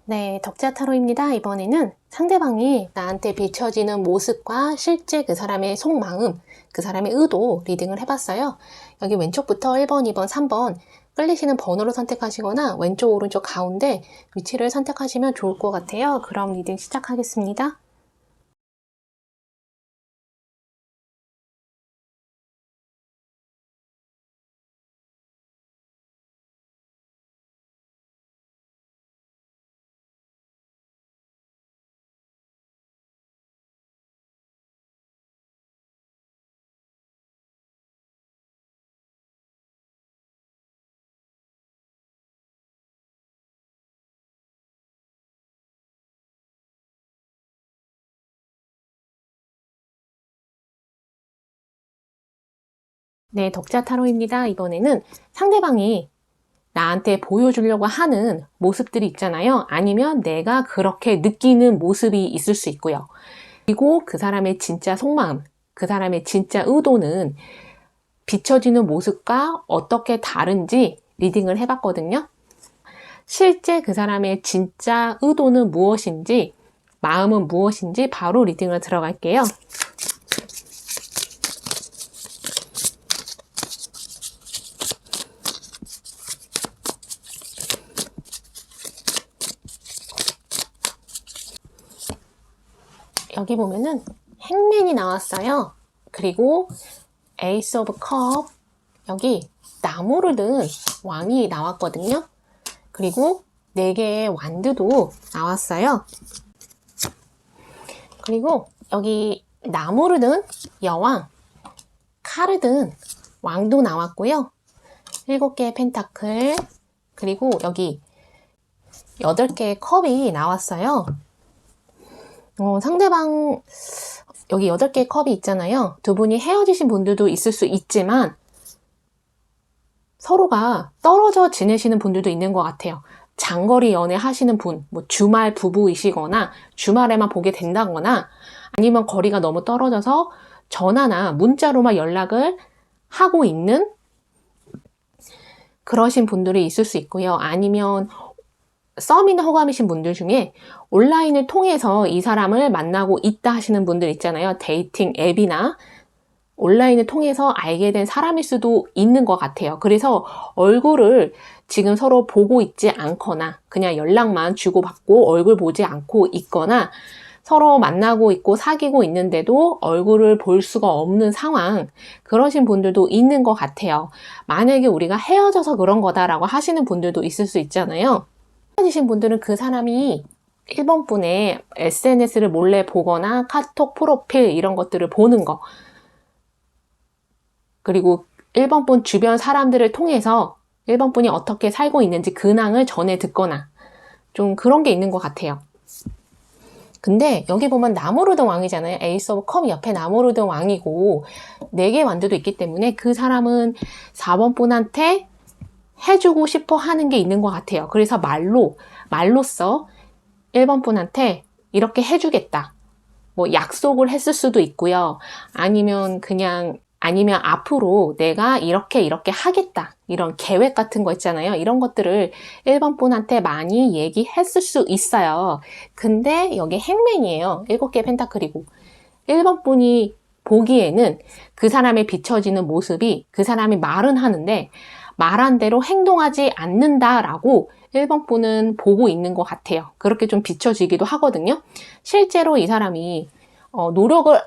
네, 덕자 타로입니다. 이번에는 상대방이 나한테 비춰지는 모습과 실제 그 사람의 속마음, 그 사람의 의도 리딩을 해봤어요. 여기 왼쪽부터 1번, 2번, 3번 끌리시는 번호를 선택하시거나 왼쪽, 오른쪽, 가운데 위치를 선택하시면 좋을 것 같아요. 그럼 리딩 시작하겠습니다. 네, 덕자 타로입니다. 이번에는 상대방이 나한테 보여주려고 하는 모습들이 있잖아요. 아니면 내가 그렇게 느끼는 모습이 있을 수 있고요. 그리고 그 사람의 진짜 속마음, 그 사람의 진짜 의도는 비춰지는 모습과 어떻게 다른지 리딩을 해봤거든요. 실제 그 사람의 진짜 의도는 무엇인지, 마음은 무엇인지 바로 리딩을 들어갈게요. 여기 보면은 행맨이 나왔어요. 그리고 에이스 오브 컵, 여기 나무를 든 왕이 나왔거든요. 그리고 4개의 완드도 나왔어요. 그리고 여기 나무를 든 여왕, 칼을 든 왕도 나왔고요. 7개의 펜타클, 그리고 여기 8개의 컵이 나왔어요. 상대방 여기 8개의 컵이 있잖아요. 두 분이 헤어지신 분들도 있을 수 있지만 서로가 떨어져 지내시는 분들도 있는 것 같아요. 장거리 연애 하시는 분, 뭐 주말 부부이시거나 주말에만 보게 된다거나 아니면 거리가 너무 떨어져서 전화나 문자로만 연락을 하고 있는 그러신 분들이 있을 수 있고요. 아니면 썸이나 호감이신 분들 중에 온라인을 통해서 이 사람을 만나고 있다 하시는 분들 있잖아요. 데이팅 앱이나 온라인을 통해서 알게 된 사람일 수도 있는 것 같아요. 그래서 얼굴을 지금 서로 보고 있지 않거나 그냥 연락만 주고받고 얼굴 보지 않고 있거나 서로 만나고 있고 사귀고 있는데도 얼굴을 볼 수가 없는 상황, 그러신 분들도 있는 것 같아요. 만약에 우리가 헤어져서 그런 거다라고 하시는 분들도 있을 수 있잖아요. 헤어지신 분들은 그 사람이 1번 분의 SNS를 몰래 보거나 카톡 프로필 이런 것들을 보는 거, 그리고 1번 분 주변 사람들을 통해서 1번 분이 어떻게 살고 있는지 근황을 전해 듣거나 좀 그런 게 있는 것 같아요. 근데 여기 보면 나무르든 왕이잖아요. 에이스 오브 컵 옆에 나무르든 왕이고 4개 완드도 있기 때문에 그 사람은 4번 분한테 해주고 싶어 하는 게 있는 것 같아요. 그래서 말로써 1번 분한테 이렇게 해주겠다, 뭐 약속을 했을 수도 있고요. 아니면 앞으로 내가 이렇게 하겠다, 이런 계획 같은 거 있잖아요. 이런 것들을 1번 분한테 많이 얘기했을 수 있어요. 근데 여기 행맨이에요. 7개의 펜타클이고 1번 분이 보기에는 그 사람의 비춰지는 모습이, 그 사람이 말은 하는데 말한 대로 행동하지 않는다라고 1번 분은 보고 있는 것 같아요. 그렇게 좀 비춰지기도 하거든요. 실제로 이 사람이 노력을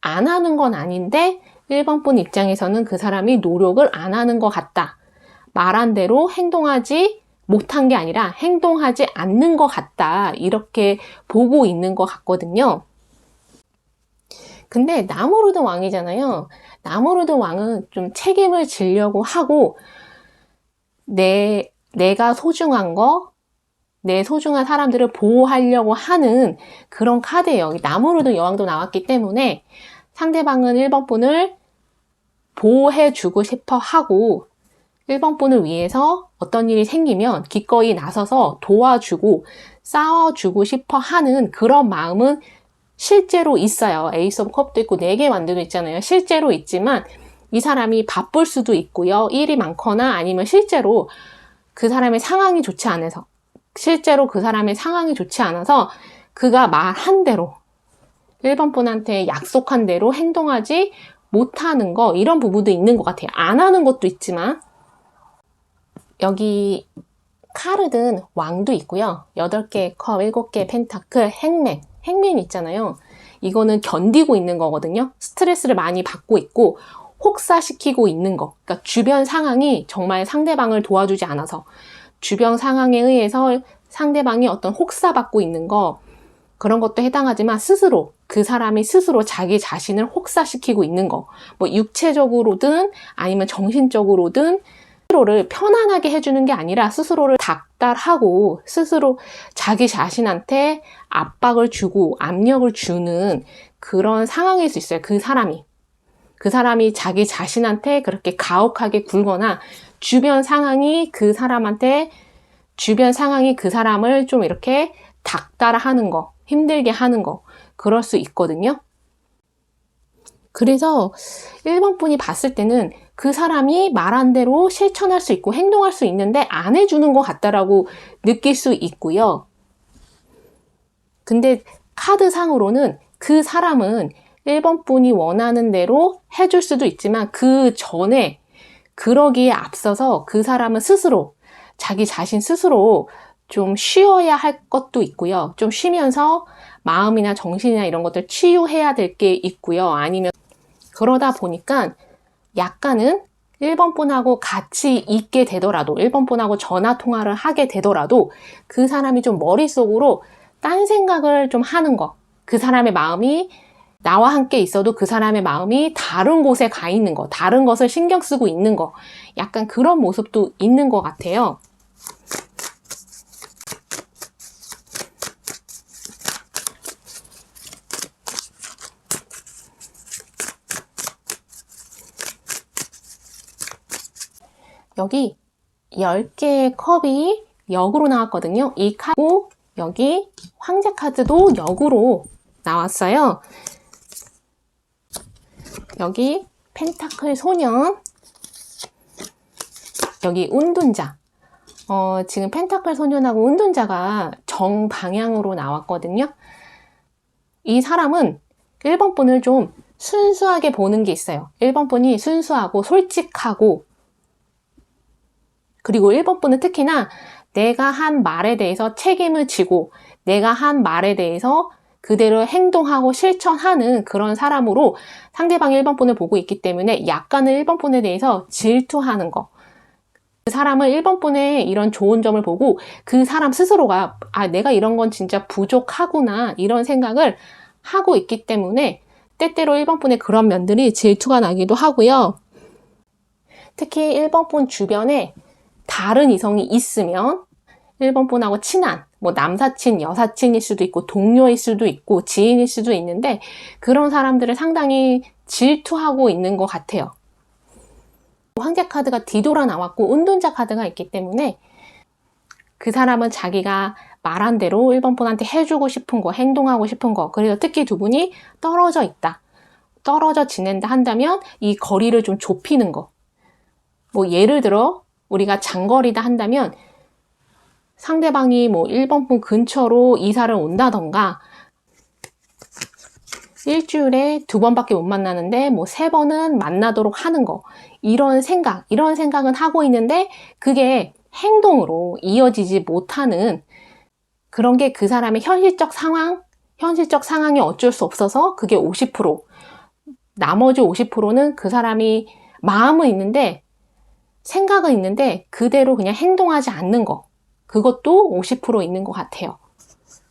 안 하는 건 아닌데 1번 분 입장에서는 그 사람이 노력을 안 하는 것 같다, 말한 대로 행동하지 못한 게 아니라 행동하지 않는 것 같다, 이렇게 보고 있는 것 같거든요. 근데 나무르든 왕이잖아요. 나무르든 왕은 좀 책임을 지려고 하고 내가 소중한 거, 내 소중한 사람들을 보호하려고 하는 그런 카드예요. 나무르든 여왕도 나왔기 때문에 상대방은 1번 분을 보호해주고 싶어 하고 1번 분을 위해서 어떤 일이 생기면 기꺼이 나서서 도와주고 싸워주고 싶어 하는 그런 마음은 실제로 있어요. 에이스 오브 컵도 있고 4개 완드도 있잖아요. 실제로 있지만 이 사람이 바쁠 수도 있고요. 일이 많거나 아니면 실제로 그 사람의 상황이 좋지 않아서 실제로 그 사람의 상황이 좋지 않아서 그가 말한 대로 1번 분한테 약속한 대로 행동하지 못하는 거, 이런 부분도 있는 것 같아요. 안 하는 것도 있지만. 여기 카르든 왕도 있고요. 8개의 컵, 7개의 펜타클, 행맨 있잖아요. 이거는 견디고 있는 거거든요. 스트레스를 많이 받고 있고 혹사시키고 있는 거. 그러니까 주변 상황이 정말 상대방을 도와주지 않아서 주변 상황에 의해서 상대방이 어떤 혹사받고 있는 거, 그런 것도 해당하지만 스스로, 그 사람이 스스로 자기 자신을 혹사시키고 있는 거, 뭐 육체적으로든 아니면 정신적으로든 스스로를 편안하게 해주는 게 아니라 스스로를 닥달하고 스스로 자기 자신한테 압박을 주고 압력을 주는 그런 상황일 수 있어요. 그 사람이 자기 자신한테 그렇게 가혹하게 굴거나 주변 상황이 그 사람을 좀 이렇게 닥달하는 거, 힘들게 하는 거, 그럴 수 있거든요. 그래서 1번 분이 봤을 때는 그 사람이 말한 대로 실천할 수 있고 행동할 수 있는데 안 해주는 것 같다라고 느낄 수 있고요. 근데 카드상으로는 그 사람은 1번 분이 원하는 대로 해줄 수도 있지만 그 전에, 그러기에 앞서서 그 사람은 스스로, 자기 자신 스스로 좀 쉬어야 할 것도 있고요. 좀 쉬면서 마음이나 정신이나 이런 것들 치유해야 될 게 있고요. 아니면 그러다 보니까 약간은 1번 분하고 같이 있게 되더라도, 1번 분하고 전화 통화를 하게 되더라도 그 사람이 좀 머릿속으로 딴 생각을 좀 하는 거, 그 사람의 마음이 나와 함께 있어도 그 사람의 마음이 다른 곳에 가 있는 거, 다른 것을 신경 쓰고 있는 거, 약간 그런 모습도 있는 것 같아요. 여기 10개의 컵이 역으로 나왔거든요. 이 카드, 여기 황제 카드도 역으로 나왔어요. 여기 펜타클 소년, 여기 운둔자. 지금 펜타클 소년하고 운둔자가 정방향으로 나왔거든요. 이 사람은 1번 분을 좀 순수하게 보는 게 있어요. 1번 분이 순수하고 솔직하고, 그리고 1번 분은 특히나 내가 한 말에 대해서 책임을 지고 내가 한 말에 대해서 그대로 행동하고 실천하는 그런 사람으로 상대방 1번 분을 보고 있기 때문에 약간은 1번 분에 대해서 질투하는 거. 그 사람은 1번 분의 이런 좋은 점을 보고 그 사람 스스로가 내가 이런 건 진짜 부족하구나, 이런 생각을 하고 있기 때문에 때때로 1번 분의 그런 면들이 질투가 나기도 하고요. 특히 1번 분 주변에 다른 이성이 있으면 1번 분하고 친한, 뭐 남사친, 여사친일 수도 있고 동료일 수도 있고 지인일 수도 있는데 그런 사람들을 상당히 질투하고 있는 것 같아요. 황제 카드가 뒤돌아 나왔고 운둔자 카드가 있기 때문에 그 사람은 자기가 말한 대로 1번 분한테 해주고 싶은 거, 행동하고 싶은 거, 그래서 특히 두 분이 떨어져 있다, 떨어져 지낸다 한다면 이 거리를 좀 좁히는 거. 뭐 예를 들어 우리가 장거리다 한다면 상대방이 뭐 1번 분 근처로 이사를 온다던가, 일주일에 2번밖에 못 만나는데 뭐 3번은 만나도록 하는 거, 이런 생각은 하고 있는데 그게 행동으로 이어지지 못하는 그런 게 그 사람의 현실적 상황이 어쩔 수 없어서 그게 50%, 나머지 50%는 그 사람이 마음은 있는데 생각은 있는데 그대로 그냥 행동하지 않는 거, 그것도 50% 있는 것 같아요.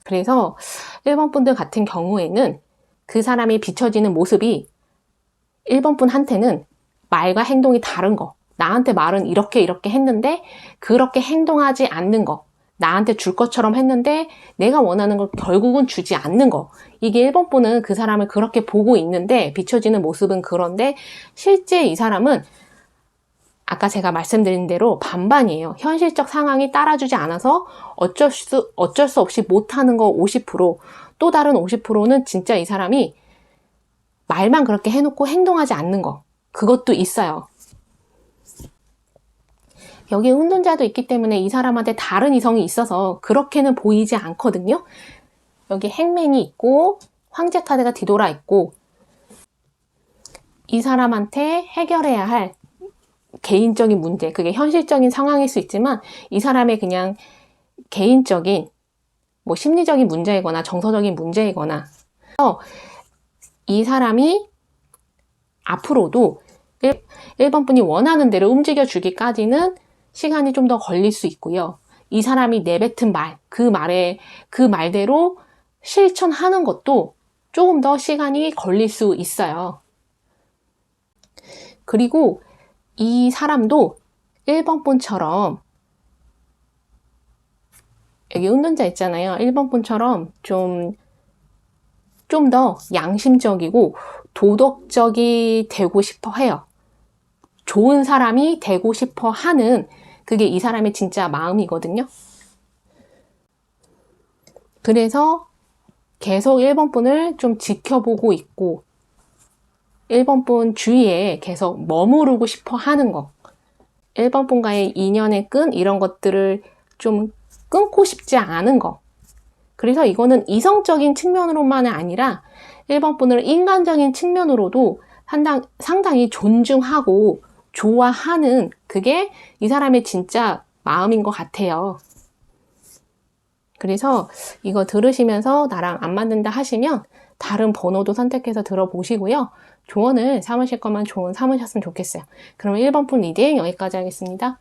그래서 1번 분들 같은 경우에는 그 사람이 비춰지는 모습이 1번 분한테는 말과 행동이 다른 거, 나한테 말은 이렇게 했는데 그렇게 행동하지 않는 거, 나한테 줄 것처럼 했는데 내가 원하는 걸 결국은 주지 않는 거, 이게 1번 분은 그 사람을 그렇게 보고 있는데 비춰지는 모습은 그런데 실제 이 사람은 아까 제가 말씀드린 대로 반반이에요. 현실적 상황이 따라주지 않아서 어쩔 수 없이 못하는 거 50%, 또 다른 50%는 진짜 이 사람이 말만 그렇게 해놓고 행동하지 않는 거, 그것도 있어요. 여기 혼돈자도 있기 때문에 이 사람한테 다른 이성이 있어서 그렇게는 보이지 않거든요. 여기 행맨이 있고 황제 카드가 뒤돌아 있고 이 사람한테 해결해야 할 개인적인 문제, 그게 현실적인 상황일 수 있지만 이 사람의 그냥 개인적인 뭐 심리적인 문제이거나 정서적인 문제이거나 이 사람이 앞으로도 1번 분이 원하는 대로 움직여 주기까지는 시간이 좀 더 걸릴 수 있고요. 이 사람이 내뱉은 말, 그 말대로 실천하는 것도 조금 더 시간이 걸릴 수 있어요. 그리고 이 사람도 1번 분처럼 여기 운전자 있잖아요. 1번 분처럼 좀 더 양심적이고 도덕적이 되고 싶어 해요. 좋은 사람이 되고 싶어 하는 그게 이 사람의 진짜 마음이거든요. 그래서 계속 1번 분을 좀 지켜보고 있고 1번 분 주위에 계속 머무르고 싶어 하는 거. 1번 분과의 인연의 끈 이런 것들을 좀 끊고 싶지 않은 거. 그래서 이거는 이성적인 측면으로만은 아니라 1번 분을 인간적인 측면으로도 상당히 존중하고 좋아하는 그게 이 사람의 진짜 마음인 것 같아요. 그래서 이거 들으시면서 나랑 안 맞는다 하시면 다른 번호도 선택해서 들어보시고요. 조언을 삼으실 거면 조언 삼으셨으면 좋겠어요. 그럼 1번 분 리딩 여기까지 하겠습니다.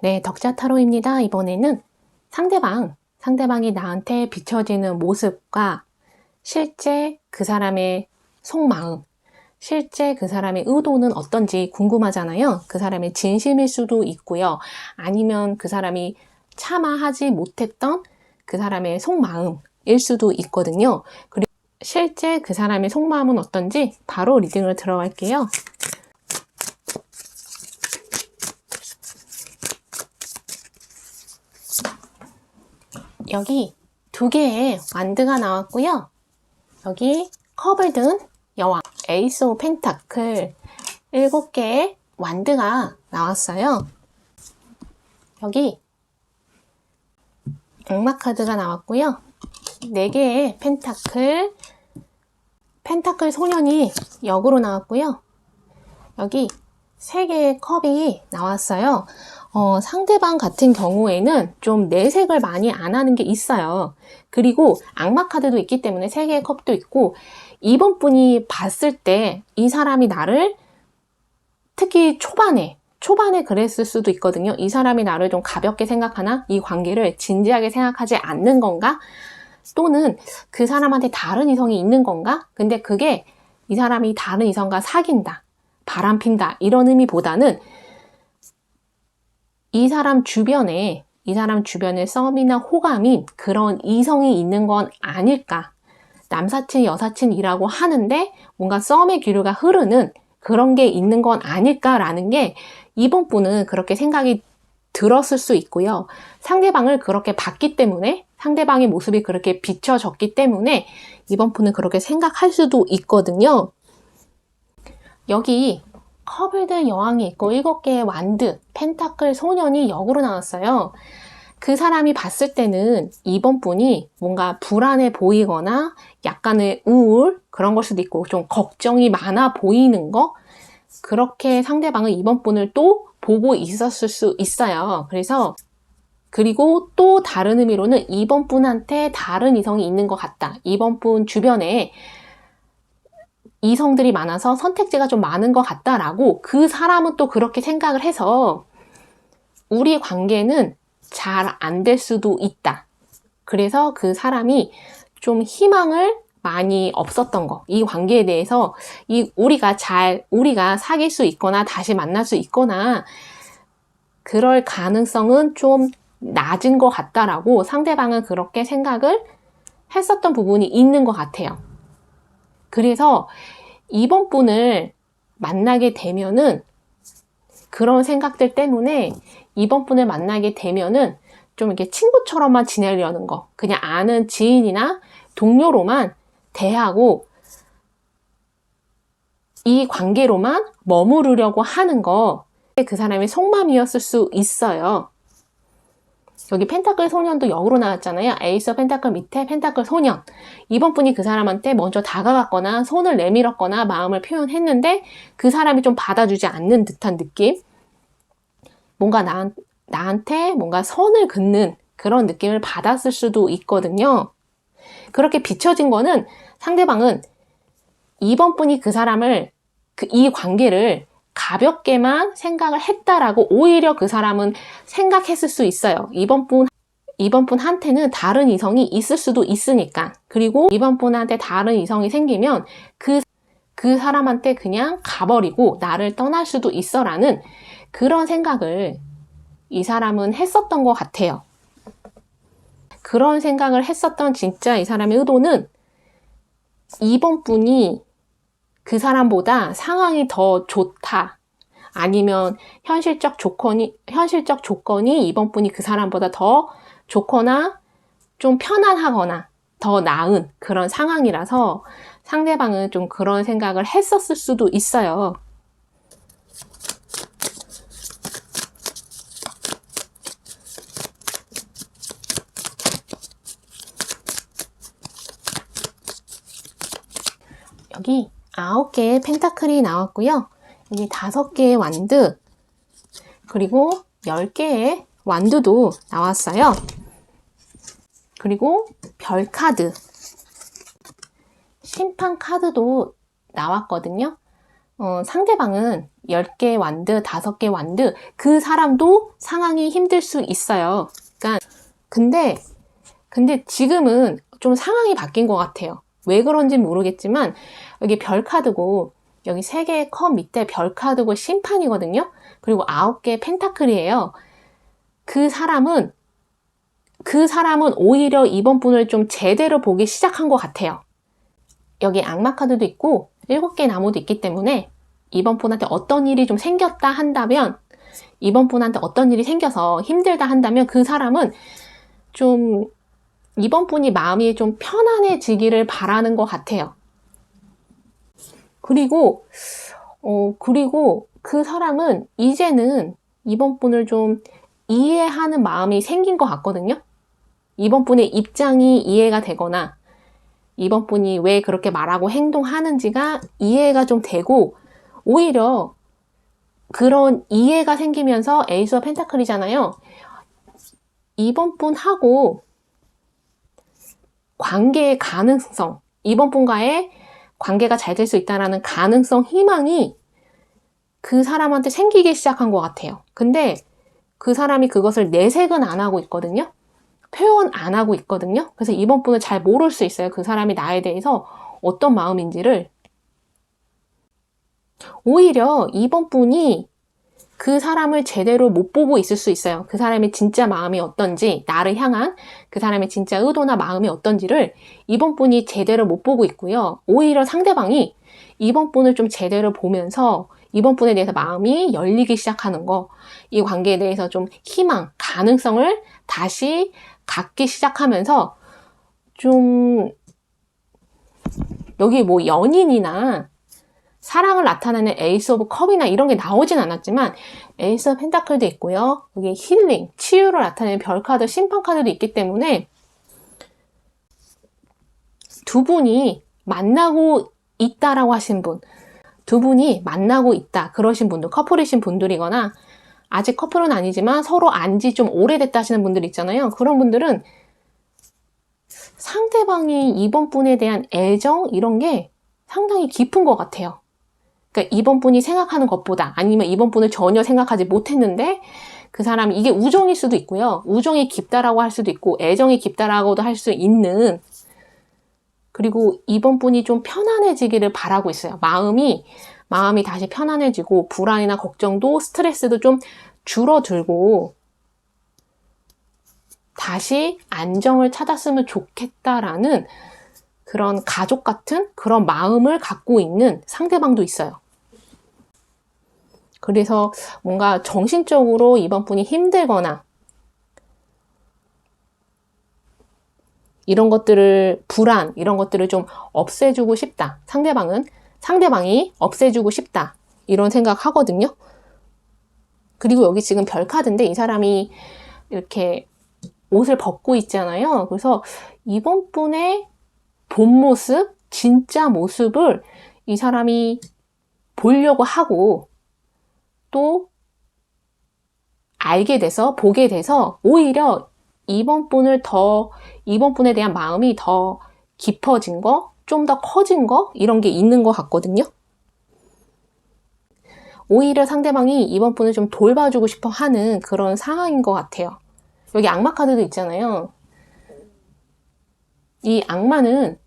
네, 덕자 타로입니다. 이번에는 상대방이 나한테 비춰지는 모습과 실제 그 사람의 속마음, 실제 그 사람의 의도는 어떤지 궁금하잖아요. 그 사람의 진심일 수도 있고요. 아니면 그 사람이 차마 하지 못했던 그 사람의 속마음일 수도 있거든요. 그리고 실제 그 사람의 속마음은 어떤지 바로 리딩을 들어갈게요. 여기 2개의 완드가 나왔고요. 여기 컵을 든 여왕, 에이스 오브 펜타클 7개의 완드가 나왔어요. 여기 악마 카드가 나왔고요. 4개의 펜타클 소년이 역으로 나왔고요. 여기 3개의 컵이 나왔어요. 상대방 같은 경우에는 좀 내색을 많이 안 하는 게 있어요. 그리고 악마 카드도 있기 때문에 3개의 컵도 있고 이번 분이 봤을 때 이 사람이 나를 특히 초반에 그랬을 수도 있거든요. 이 사람이 나를 좀 가볍게 생각하나? 이 관계를 진지하게 생각하지 않는 건가? 또는 그 사람한테 다른 이성이 있는 건가? 근데 그게 이 사람이 다른 이성과 사귄다, 바람핀다 이런 의미보다는 이 사람 주변에 썸이나 호감인 그런 이성이 있는 건 아닐까. 남사친, 여사친이라고 하는데 뭔가 썸의 기류가 흐르는 그런 게 있는 건 아닐까라는 게 이번 분은 그렇게 생각이 들었을 수 있고요. 상대방을 그렇게 봤기 때문에 상대방의 모습이 그렇게 비춰졌기 때문에 이번 분은 그렇게 생각할 수도 있거든요. 여기 컵을 든 여왕이 있고 7개의 완드, 펜타클 소년이 역으로 나왔어요. 그 사람이 봤을 때는 이번 분이 뭔가 불안해 보이거나 약간의 우울 그런 걸 수도 있고 좀 걱정이 많아 보이는 거 그렇게 상대방은 이번 분을 또 보고 있었을 수 있어요. 그리고 또 다른 의미로는 이번 분한테 다른 이성이 있는 것 같다. 이번 분 주변에 이성들이 많아서 선택지가 좀 많은 것 같다라고 그 사람은 또 그렇게 생각을 해서 우리 관계는 잘 안 될 수도 있다. 그래서 그 사람이 좀 희망을 많이 없었던 거. 이 관계에 대해서 우리가 사귈 수 있거나 다시 만날 수 있거나 그럴 가능성은 좀 낮은 것 같다라고 상대방은 그렇게 생각을 했었던 부분이 있는 것 같아요. 그래서 이번 분을 만나게 되면은 그런 생각들 때문에 이번 분을 만나게 되면은 좀 이렇게 친구처럼만 지내려는 거, 그냥 아는 지인이나 동료로만 대하고 이 관계로만 머무르려고 하는 거, 그 사람의 속마음이었을 수 있어요. 여기 펜타클 소년도 역으로 나왔잖아요. 에이스 펜타클 밑에 펜타클 소년. 이번 분이 그 사람한테 먼저 다가갔거나 손을 내밀었거나 마음을 표현했는데 그 사람이 좀 받아주지 않는 듯한 느낌. 뭔가 나한테 뭔가 선을 긋는 그런 느낌을 받았을 수도 있거든요. 그렇게 비춰진 거는 상대방은 이번 분이 그 사람을, 이 관계를 가볍게만 생각을 했다라고 오히려 그 사람은 생각했을 수 있어요. 이번 분한테는 다른 이성이 있을 수도 있으니까. 그리고 이번 분한테 다른 이성이 생기면 그 사람한테 그냥 가버리고 나를 떠날 수도 있어라는 그런 생각을 이 사람은 했었던 것 같아요. 그런 생각을 했었던 진짜 이 사람의 의도는 이번 분이 그 사람보다 상황이 더 좋다. 아니면 현실적 조건이 이번 분이 그 사람보다 더 좋거나 좀 편안하거나 더 나은 그런 상황이라서 상대방은 좀 그런 생각을 했었을 수도 있어요. 여기 9개의 펜타클이 나왔고요. 여기 5개의 완드, 그리고 10개의 완드도 나왔어요. 그리고 별 카드, 심판 카드도 나왔거든요. 상대방은 10개 완드, 5개 완드, 그 사람도 상황이 힘들 수 있어요. 그러니까 근데 지금은 좀 상황이 바뀐 것 같아요. 왜 그런지 모르겠지만 여기 별 카드고 여기 3개의 컵 밑에 별 카드고 심판이거든요. 그리고 9개의 펜타클이에요. 그 사람은 오히려 이번 분을 좀 제대로 보기 시작한 것 같아요. 여기 악마 카드도 있고 7개의 나무도 있기 때문에 이번 분한테 어떤 일이 좀 생겼다 한다면, 이번 분한테 어떤 일이 생겨서 힘들다 한다면 그 사람은 좀 이번 분이 마음이 좀 편안해지기를 바라는 것 같아요. 그리고 그 사람은 이제는 이번 분을 좀 이해하는 마음이 생긴 것 같거든요. 이번 분의 입장이 이해가 되거나 이번 분이 왜 그렇게 말하고 행동하는지가 이해가 좀 되고, 오히려 그런 이해가 생기면서 에이스 오브 펜타클이잖아요. 이번 분하고 관계의 가능성, 이번 분과의 관계가 잘 될 수 있다는 가능성, 희망이 그 사람한테 생기기 시작한 것 같아요. 근데 그 사람이 그것을 내색은 안 하고 있거든요. 표현 안 하고 있거든요. 그래서 이번 분은 잘 모를 수 있어요. 그 사람이 나에 대해서 어떤 마음인지를. 오히려 이번 분이 그 사람을 제대로 못 보고 있을 수 있어요. 그 사람의 진짜 마음이 어떤지, 나를 향한 그 사람의 진짜 의도나 마음이 어떤지를 이번 분이 제대로 못 보고 있고요. 오히려 상대방이 이번 분을 좀 제대로 보면서 이번 분에 대해서 마음이 열리기 시작하는 거, 이 관계에 대해서 좀 희망, 가능성을 다시 갖기 시작하면서 좀 여기 뭐 연인이나 사랑을 나타내는 에이스 오브 컵이나 이런 게 나오진 않았지만 에이스 오브 펜타클도 있고요. 여기 힐링, 치유를 나타내는 별 카드, 심판 카드도 있기 때문에 두 분이 만나고 있다라고 하신 분, 두 분이 만나고 있다 그러신 분들, 커플이신 분들이거나 아직 커플은 아니지만 서로 안지 좀 오래됐다 하시는 분들 있잖아요. 그런 분들은 상대방이 이번 분에 대한 애정 이런 게 상당히 깊은 것 같아요. 그러니까 이번 분이 생각하는 것보다, 아니면 이번 분을 전혀 생각하지 못했는데 그 사람이, 이게 우정일 수도 있고요. 우정이 깊다라고 할 수도 있고 애정이 깊다라고도 할 수 있는, 그리고 이번 분이 좀 편안해지기를 바라고 있어요. 마음이 다시 편안해지고 불안이나 걱정도 스트레스도 좀 줄어들고 다시 안정을 찾았으면 좋겠다라는 그런 가족 같은 그런 마음을 갖고 있는 상대방도 있어요. 그래서 뭔가 정신적으로 이번 분이 힘들거나 이런 것들을, 불안 이런 것들을 좀 없애주고 싶다. 상대방이 없애주고 싶다. 이런 생각하거든요. 그리고 여기 지금 별 카드인데 이 사람이 이렇게 옷을 벗고 있잖아요. 그래서 이번 분의 본 모습, 진짜 모습을 이 사람이 보려고 하고 또 알게 돼서, 보게 돼서 오히려 이번 분에 대한 마음이 더 깊어진 거, 좀 더 커진 거, 이런 게 있는 것 같거든요. 오히려 상대방이 이번 분을 좀 돌봐주고 싶어 하는 그런 상황인 것 같아요. 여기 악마 카드도 있잖아요. 이 악마는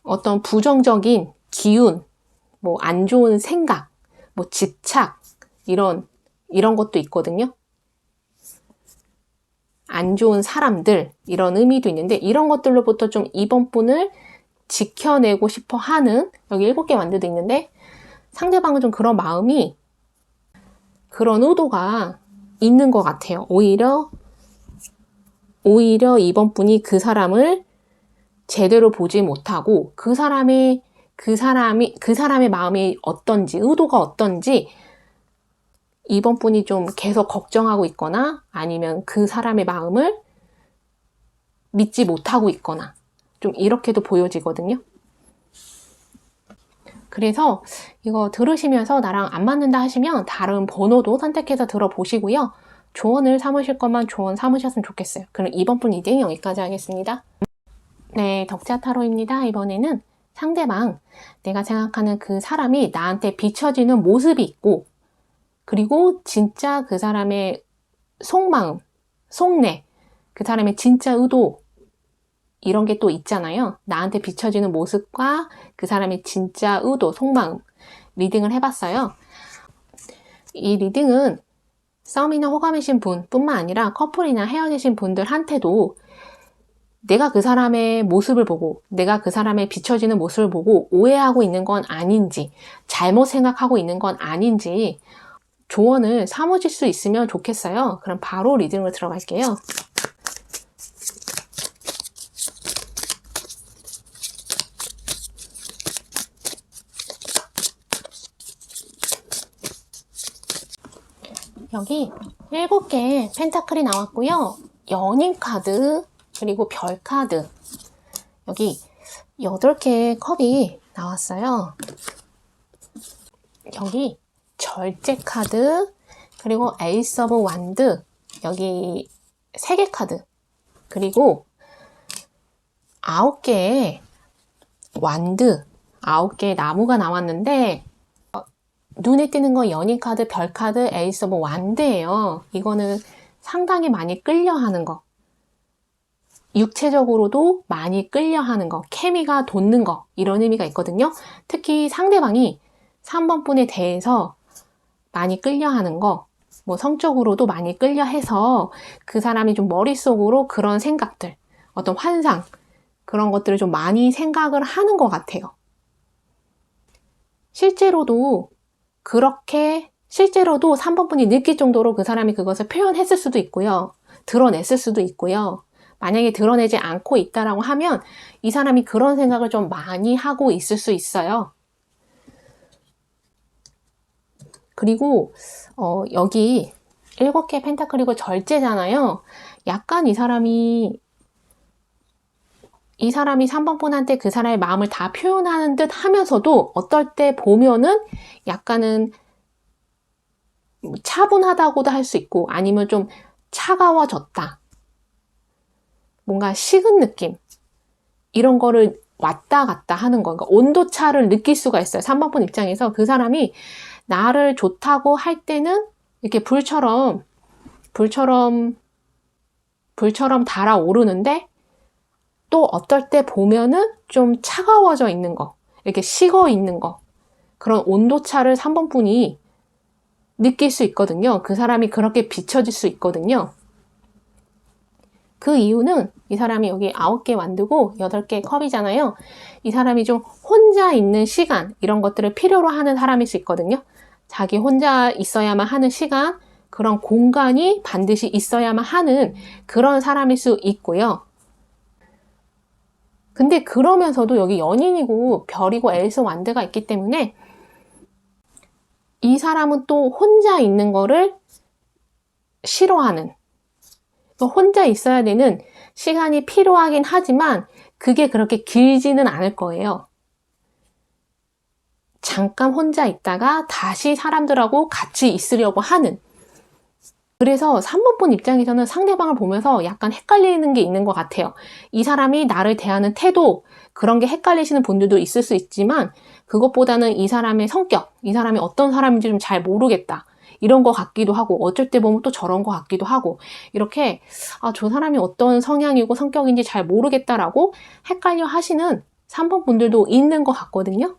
어떤 부정적인 기운, 뭐 안 좋은 생각, 뭐 집착, 이런 것도 있거든요. 안 좋은 사람들, 이런 의미도 있는데 이런 것들로부터 좀 이번 분을 지켜내고 싶어 하는, 여기 7개 완드도 있는데 상대방은 좀 그런 마음이, 그런 의도가 있는 것 같아요. 오히려 이번 분이 그 사람을 제대로 보지 못하고 그 사람의 마음이 어떤지, 의도가 어떤지 이번 분이 좀 계속 걱정하고 있거나 아니면 그 사람의 마음을 믿지 못하고 있거나 좀 이렇게도 보여지거든요. 그래서 이거 들으시면서 나랑 안 맞는다 하시면 다른 번호도 선택해서 들어보시고요. 조언을 삼으실 것만 조언 삼으셨으면 좋겠어요. 그럼 이번 분 리딩 여기까지 하겠습니다. 네, 덕자 타로입니다. 이번에는 상대방, 내가 생각하는 그 사람이 나한테 비춰지는 모습이 있고, 그리고 진짜 그 사람의 속마음, 속내, 그 사람의 진짜 의도, 이런 게 또 있잖아요. 나한테 비춰지는 모습과 그 사람의 진짜 의도, 속마음, 리딩을 해봤어요. 이 리딩은 싸움이나 호감이신 분뿐만 아니라 커플이나 헤어지신 분들한테도 내가 그 사람의 모습을 보고, 내가 그 사람의 비춰지는 모습을 보고 오해하고 있는 건 아닌지, 잘못 생각하고 있는 건 아닌지 조언을 삼으실 수 있으면 좋겠어요. 그럼 바로 리딩으로 들어갈게요. 여기 7개의 펜타클이 나왔고요. 연인 카드, 그리고 별 카드, 여기 8개의 컵이 나왔어요. 여기 절제 카드, 그리고 에이스 오브 완드, 여기 3개 카드, 그리고 9개의 완드, 9개의 나무가 나왔는데 눈에 띄는 건 연인 카드, 별 카드, 에이스 오브 완드예요. 이거는 상당히 많이 끌려하는 거, 육체적으로도 많이 끌려하는 거, 케미가 돋는 거, 이런 의미가 있거든요. 특히 상대방이 3번 분에 대해서 많이 끌려하는 거, 뭐 성적으로도 많이 끌려해서 그 사람이 좀 머릿속으로 그런 생각들, 어떤 환상, 그런 것들을 좀 많이 생각을 하는 것 같아요. 실제로도 3번 분이 느낄 정도로 그 사람이 그것을 표현했을 수도 있고요. 드러냈을 수도 있고요. 만약에 드러내지 않고 있다라고 하면 이 사람이 그런 생각을 좀 많이 하고 있을 수 있어요. 그리고 여기 7개 펜타클이고 절제잖아요. 약간 이 사람이 3번 분한테 그 사람의 마음을 다 표현하는 듯 하면서도 어떨 때 보면은 약간은 차분하다고도 할 수 있고 아니면 좀 차가워졌다, 뭔가 식은 느낌, 이런 거를 왔다 갔다 하는 거, 그러니까 온도차를 느낄 수가 있어요. 3번 분 입장에서 그 사람이 나를 좋다고 할 때는 이렇게 불처럼 달아오르는데 또 어떨 때 보면은 좀 차가워져 있는 거, 이렇게 식어 있는 거, 그런 온도차를 3번 분이 느낄 수 있거든요. 그 사람이 그렇게 비춰질 수 있거든요. 그 이유는 이 사람이 여기 9개 완두고 8개 컵이잖아요. 이 사람이 좀 혼자 있는 시간, 이런 것들을 필요로 하는 사람일 수 있거든요. 자기 혼자 있어야만 하는 시간, 그런 공간이 반드시 있어야만 하는 그런 사람일 수 있고요. 근데 그러면서도 여기 연인이고 별이고 에이스 완드가 있기 때문에 이 사람은 또 혼자 있는 거를 싫어하는, 혼자 있어야 되는 시간이 필요하긴 하지만 그게 그렇게 길지는 않을 거예요. 잠깐 혼자 있다가 다시 사람들하고 같이 있으려고 하는. 그래서 3번분 입장에서는 상대방을 보면서 약간 헷갈리는 게 있는 것 같아요. 이 사람이 나를 대하는 태도, 그런 게 헷갈리시는 분들도 있을 수 있지만 그것보다는 이 사람의 성격, 이 사람이 어떤 사람인지 좀 잘 모르겠다. 이런 것 같기도 하고 어쩔 때 보면 또 저런 것 같기도 하고 이렇게 저 사람이 어떤 성향이고 성격인지 잘 모르겠다라고 헷갈려 하시는 3번 분들도 있는 것 같거든요.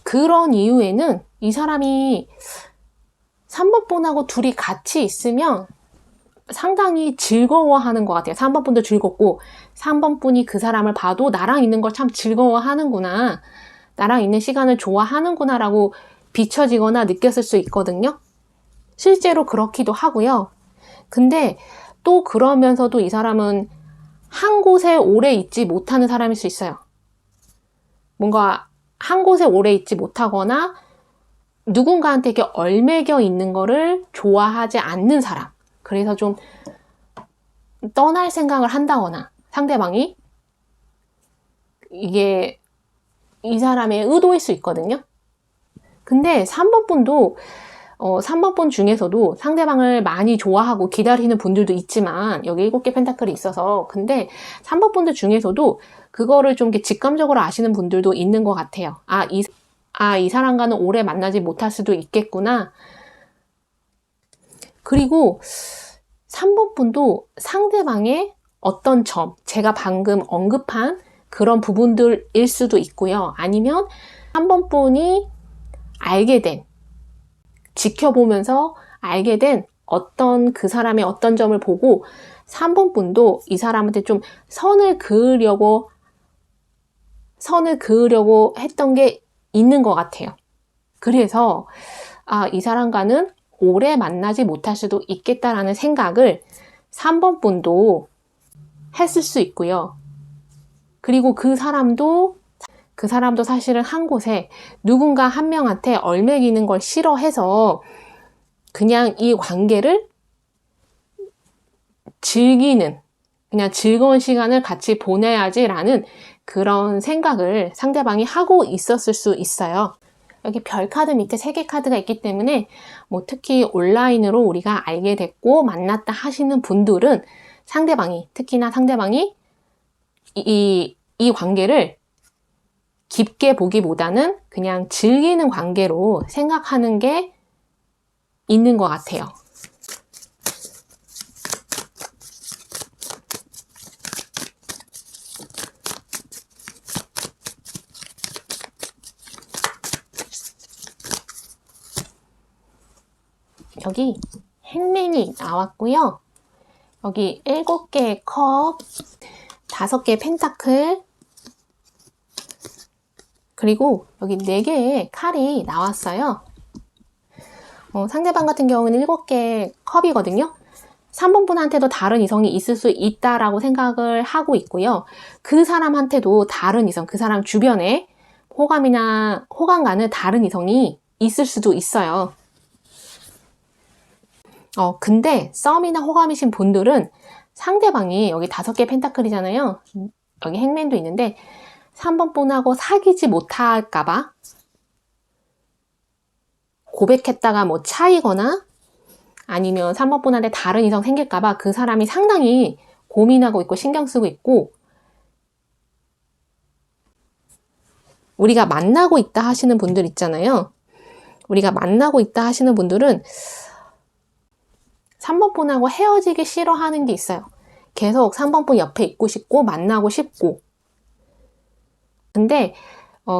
그런 이유에는 이 사람이 3번 분하고 둘이 같이 있으면 상당히 즐거워하는 것 같아요. 3번 분도 즐겁고 3번 분이 그 사람을 봐도 나랑 있는 걸 참 즐거워하는구나, 나랑 있는 시간을 좋아하는구나 라고 비춰지거나 느꼈을 수 있거든요. 실제로 그렇기도 하고요. 근데 또 그러면서도 이 사람은 한 곳에 오래 있지 못하는 사람일 수 있어요. 뭔가 한 곳에 오래 있지 못하거나 누군가한테 이렇게 얼매겨 있는 거를 좋아하지 않는 사람. 그래서 좀 떠날 생각을 한다거나 상대방이, 이게 이 사람의 의도일 수 있거든요. 근데 3번 분도 3번 분 중에서도 상대방을 많이 좋아하고 기다리는 분들도 있지만 여기 7개 펜타클이 있어서, 근데 3번 분들 중에서도 그거를 좀 이렇게 직감적으로 아시는 분들도 있는 것 같아요. 이 사람과는 오래 만나지 못할 수도 있겠구나. 그리고 3번 분도 상대방의 어떤 점, 제가 방금 언급한 그런 부분들일 수도 있고요. 아니면 3번 분이 알게 된, 지켜보면서 알게 된 어떤 그 사람의 어떤 점을 보고 3번 분도 이 사람한테 좀 선을 그으려고 했던 게 있는 것 같아요. 그래서 이 사람과는 오래 만나지 못할 수도 있겠다라는 생각을 3번 분도 했을 수 있고요. 그리고 그 사람도 사실은 한 곳에 누군가 한 명한테 얼매기는 걸 싫어해서 그냥 이 관계를 즐기는, 그냥 즐거운 시간을 같이 보내야지라는 그런 생각을 상대방이 하고 있었을 수 있어요. 여기 별 카드 밑에 3개 카드가 있기 때문에 특히 온라인으로 우리가 알게 됐고 만났다 하시는 분들은 특히나 상대방이 이 관계를 깊게 보기보다는 그냥 즐기는 관계로 생각하는 게 있는 것 같아요. 여기 행맨이 나왔고요. 여기 7개의 컵, 5개의 펜타클, 그리고 여기 4개의 칼이 나왔어요. 상대방 같은 경우는 7개의 컵이거든요. 3번 분한테도 다른 이성이 있을 수 있다라고 생각을 하고 있고요. 그 사람한테도 다른 이성, 그 사람 주변에 호감 가는 다른 이성이 있을 수도 있어요. 근데 썸이나 호감이신 분들은 상대방이, 여기 5개 펜타클이잖아요. 여기 행맨도 있는데 3번 분하고 사귀지 못할까봐, 고백했다가 차이거나 아니면 3번 분한테 다른 이성 생길까봐 그 사람이 상당히 고민하고 있고 신경 쓰고 있고, 우리가 만나고 있다 하시는 분들 있잖아요. 우리가 만나고 있다 하시는 분들은 3번 분하고 헤어지기 싫어하는 게 있어요. 계속 3번 분 옆에 있고 싶고 만나고 싶고. 근데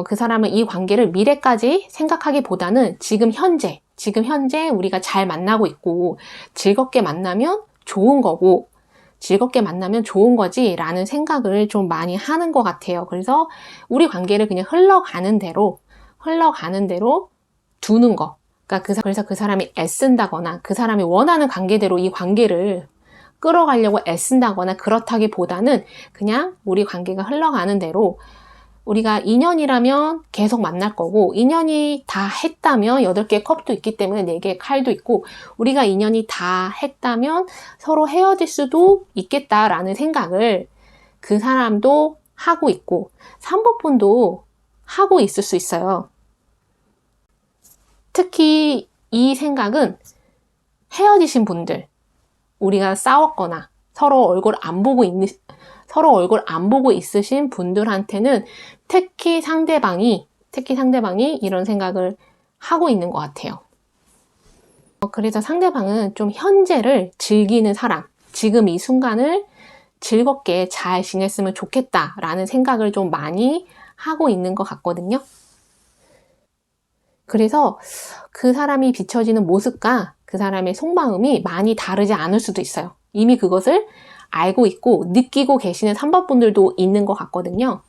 그 사람은 이 관계를 미래까지 생각하기보다는 지금 현재 우리가 잘 만나고 있고 즐겁게 만나면 좋은 거고, 즐겁게 만나면 좋은 거지 라는 생각을 좀 많이 하는 것 같아요. 그래서 우리 관계를 그냥 흘러가는 대로 두는 거. 그래서 그 사람이 애쓴다거나 그 사람이 원하는 관계대로 이 관계를 끌어가려고 애쓴다거나 그렇다기보다는 그냥 우리 관계가 흘러가는 대로 우리가 2년이라면 계속 만날 거고 2년이 다 했다면 8개의 컵도 있기 때문에 4개의 칼도 있고 우리가 2년이 다 했다면 서로 헤어질 수도 있겠다라는 생각을 그 사람도 하고 있고 3번 분도 하고 있을 수 있어요. 특히 이 생각은 헤어지신 분들, 우리가 싸웠거나 서로 얼굴 안 보고 있으신 분들한테는 특히 상대방이 이런 생각을 하고 있는 것 같아요. 그래서 상대방은 좀 현재를 즐기는 사람, 지금 이 순간을 즐겁게 잘 지냈으면 좋겠다라는 생각을 좀 많이 하고 있는 것 같거든요. 그래서 그 사람이 비춰지는 모습과 그 사람의 속마음이 많이 다르지 않을 수도 있어요. 이미 그것을 알고 있고 느끼고 계시는 3번 분들도 있는 것 같거든요.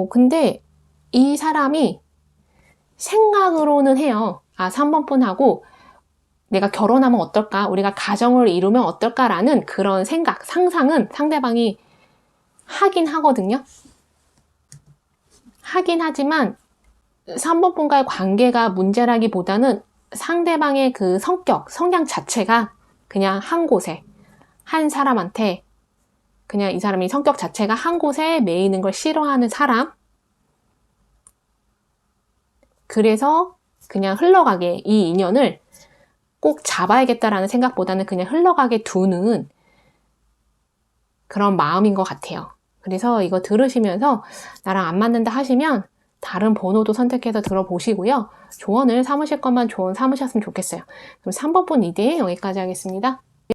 근데 이 사람이 생각으로는 해요. 3번 분하고 내가 결혼하면 어떨까? 우리가 가정을 이루면 어떨까라는 그런 생각, 상상은 상대방이 하긴 하거든요. 하긴 하지만 3번 분과의 관계가 문제라기보다는 상대방의 그 성향 자체가 그냥 한 곳에, 한 사람한테, 그냥 이 사람이 성격 자체가 한 곳에 매이는 걸 싫어하는 사람. 그래서 그냥 흘러가게 이 인연을 꼭 잡아야겠다라는 생각보다는 그냥 흘러가게 두는 그런 마음인 것 같아요. 그래서 이거 들으시면서 나랑 안 맞는다 하시면 다른 번호도 선택해서 들어보시고요. 조언을 삼으실 것만 조언 삼으셨으면 좋겠어요. 그럼 3번 분 리딩 여기까지 하겠습니다.